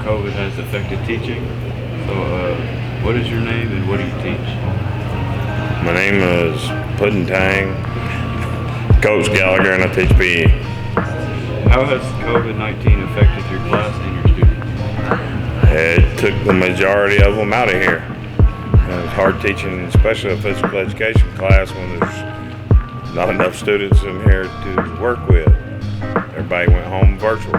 COVID has affected teaching. So, what is your name and what do you teach? My name is Puddin' Tang, Coach Gallagher, and I teach PE. How has COVID-19 affected your class and your students? It took the majority of them out of here. It was hard teaching, especially a physical education class, when there's not enough students in here to work with. Everybody went home virtual.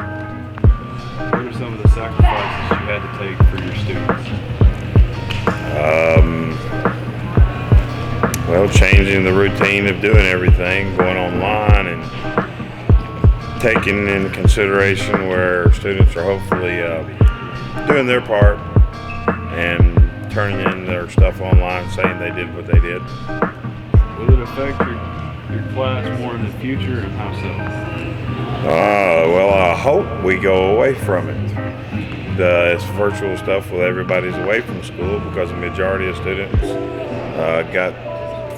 What are some of the sacrifices you had to take for your students? Well, changing the routine of doing everything, going online, and taking into consideration where students are hopefully doing their part and turning in their stuff online, saying they did what they did. Will it affect your class more in the future, and how so? Well, I hope we go away from it. It's virtual stuff with everybody's away from school, because the majority of students got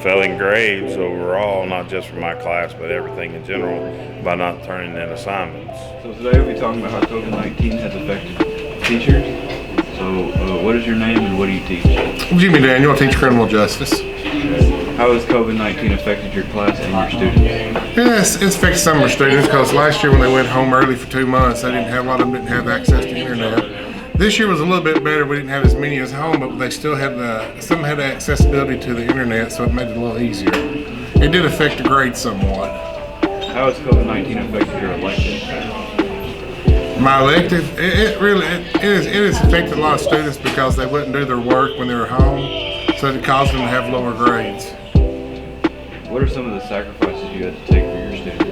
failing grades overall, not just for my class, but everything in general, by not turning in assignments. So today we'll be talking about how COVID-19 has affected teachers. So what is your name and what do you teach? Jimmy Daniel, I teach criminal justice. How has COVID-19 affected your class and your students? Yes, it's affected some of our students, because last year when they went home early for 2 months, a lot of them didn't have access to internet. This year was a little bit better. We didn't have as many as home, but they still had some had accessibility to the internet, so it made it a little easier. It did affect the grades somewhat. How has COVID-19 affected your elective? My elective, it has affected a lot of students, because they wouldn't do their work when they were home, so it caused them to have lower grades. What are some of the sacrifices you had to take for your students?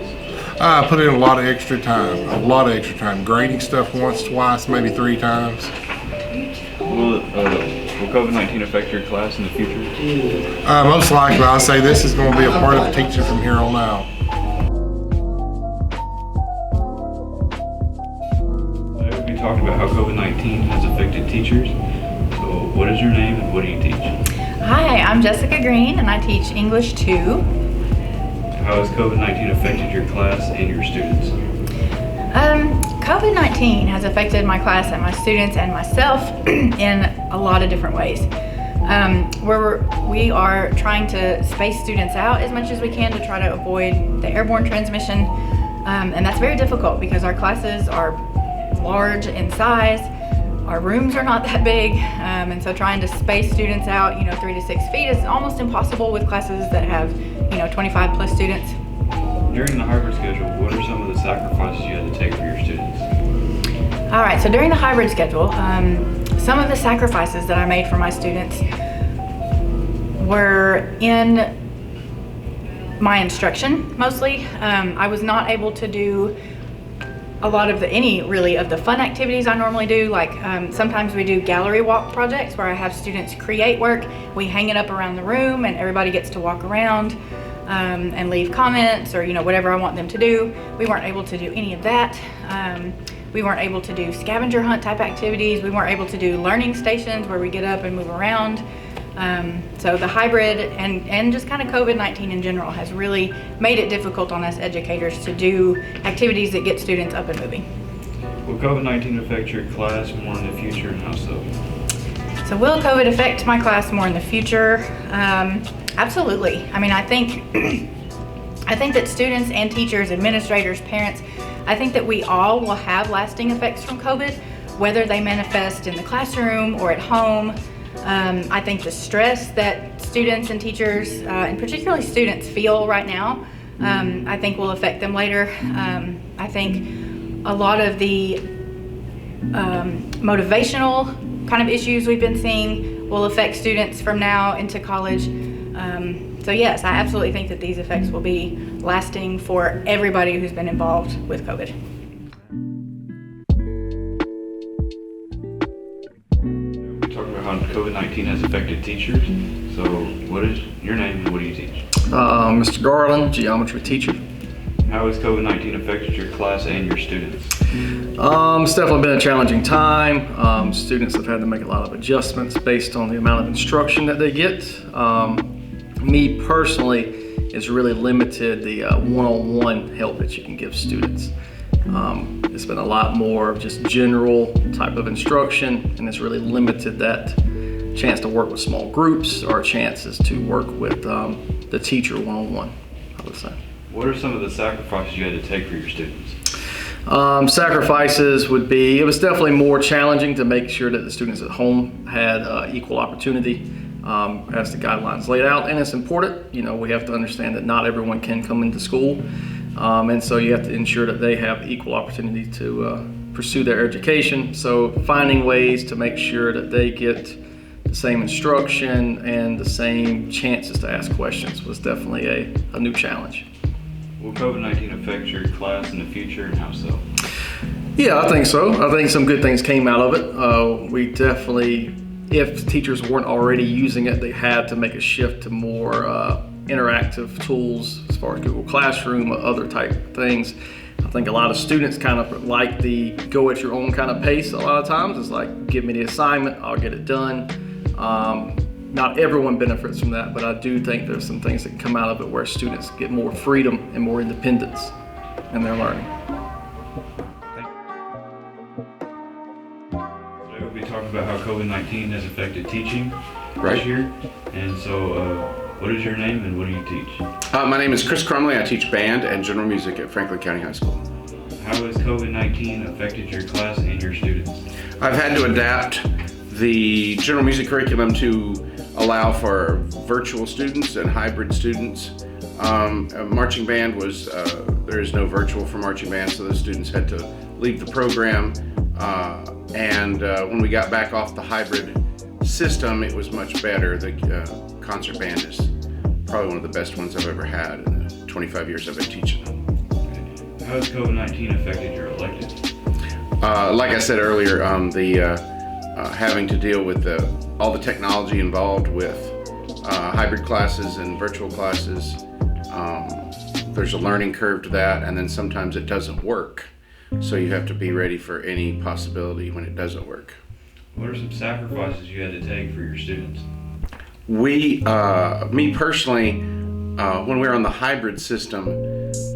I put in a lot of extra time, grading stuff once, twice, maybe 3 times. Will COVID-19 affect your class in the future? Most likely, I'll say this is going to be a part of the teaching from here on out. Today we'll be talking about how COVID-19 has affected teachers. So what is your name and what do you teach? Hi, I'm Jessica Green and I teach English 2. How has COVID-19 affected your class and your students? COVID-19 has affected my class and my students and myself in a lot of different ways. We are trying to space students out as much as we can to try to avoid the airborne transmission, and that's very difficult because our classes are large in size. Our rooms are not that big, and so trying to space students out, 3 to 6 feet is almost impossible with classes that have, 25 plus students. During the hybrid schedule, what are some of the sacrifices you had to take for your students? All right, so during the hybrid schedule, some of the sacrifices that I made for my students were in my instruction, mostly. I was not able to do a lot of any of the fun activities I normally do. Like sometimes we do gallery walk projects where I have students create work. We hang it up around the room and everybody gets to walk around and leave comments or whatever I want them to do. We weren't able to do any of that. We weren't able to do scavenger hunt type activities. We weren't able to do learning stations where we get up and move around. So the hybrid and just kind of COVID-19 in general has really made it difficult on us educators to do activities that get students up and moving. Will COVID-19 affect your class more in the future, and how so? So will COVID affect my class more in the future? Absolutely. I mean, I think that students and teachers, administrators, parents, I think that we all will have lasting effects from COVID, whether they manifest in the classroom or at home. I think the stress that students and teachers, and particularly students, feel right now, I think will affect them later. I think a lot of the motivational kind of issues we've been seeing will affect students from now into college. So yes, I absolutely think that these effects will be lasting for everybody who's been involved with COVID. How COVID-19 has affected teachers. So what is your name and what do you teach? Mr. Garland, geometry teacher. How has COVID-19 affected your class and your students? It's definitely been a challenging time. Students have had to make a lot of adjustments based on the amount of instruction that they get. Me personally, it's really limited the one-on-one help that you can give students. It's been a lot more of just general type of instruction, and it's really limited that chance to work with small groups or chances to work with the teacher one-on-one, I would say. What are some of the sacrifices you had to take for your students? Sacrifices would be, it was definitely more challenging to make sure that the students at home had equal opportunity as the guidelines laid out. And it's important, we have to understand that not everyone can come into school. And so you have to ensure that they have equal opportunity to pursue their education. So finding ways to make sure that they get the same instruction and the same chances to ask questions was definitely a new challenge. Will COVID-19 affect your class in the future, and how so? Yeah, I think so. I think some good things came out of it. We definitely, if teachers weren't already using it, they had to make a shift to more interactive tools as far as Google Classroom or other type things. I think a lot of students kind of like the go at your own kind of pace a lot of times. It's like, give me the assignment, I'll get it done. Not everyone benefits from that, but I do think there's some things that can come out of it where students get more freedom and more independence in their learning. Today we'll be talking about how COVID-19 has affected teaching Right. this year. And so, what is your name and what do you teach? My name is Chris Crumley. I teach band and general music at Franklin County High School. How has COVID-19 affected your class and your students? I've had to adapt the general music curriculum to allow for virtual students and hybrid students. Marching band was, there is no virtual for marching band, so those students had to leave the program. And when we got back off the hybrid system, it was much better. The concert band is probably one of the best ones I've ever had in the 25 years I've been teaching. How has COVID-19 affected your electives? Like I said earlier, having to deal with all the technology involved with hybrid classes and virtual classes. There's a learning curve to that, and then sometimes it doesn't work. So you have to be ready for any possibility when it doesn't work. What are some sacrifices you had to take for your students? Me personally, when we were on the hybrid system,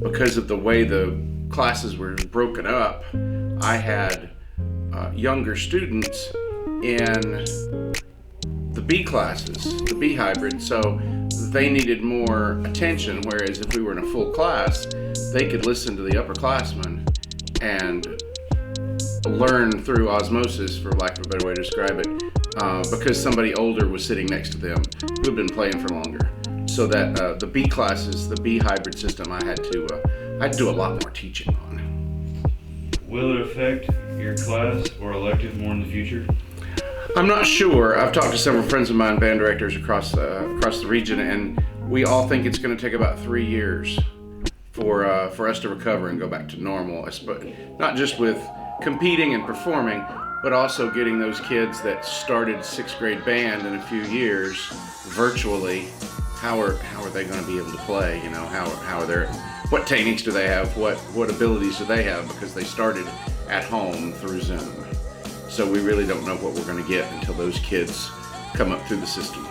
because of the way the classes were broken up, I had younger students in the B classes, the B hybrid, so they needed more attention, whereas if we were in a full class, they could listen to the upperclassmen and learn through osmosis, for lack of a better way to describe it, because somebody older was sitting next to them who had been playing for longer. So that the B classes, the B hybrid system, I had to do a lot more teaching on. Will it affect your class or elective more in the future? I'm not sure. I've talked to several friends of mine, band directors across the region, and we all think it's going to take about 3 years for us to recover and go back to normal. Not just with competing and performing, but also getting those kids that started 6th grade band in a few years virtually. How are they going to be able to play? What techniques do they have? What abilities do they have? Because they started at home through Zoom. So we really don't know what we're going to get until those kids come up through the system.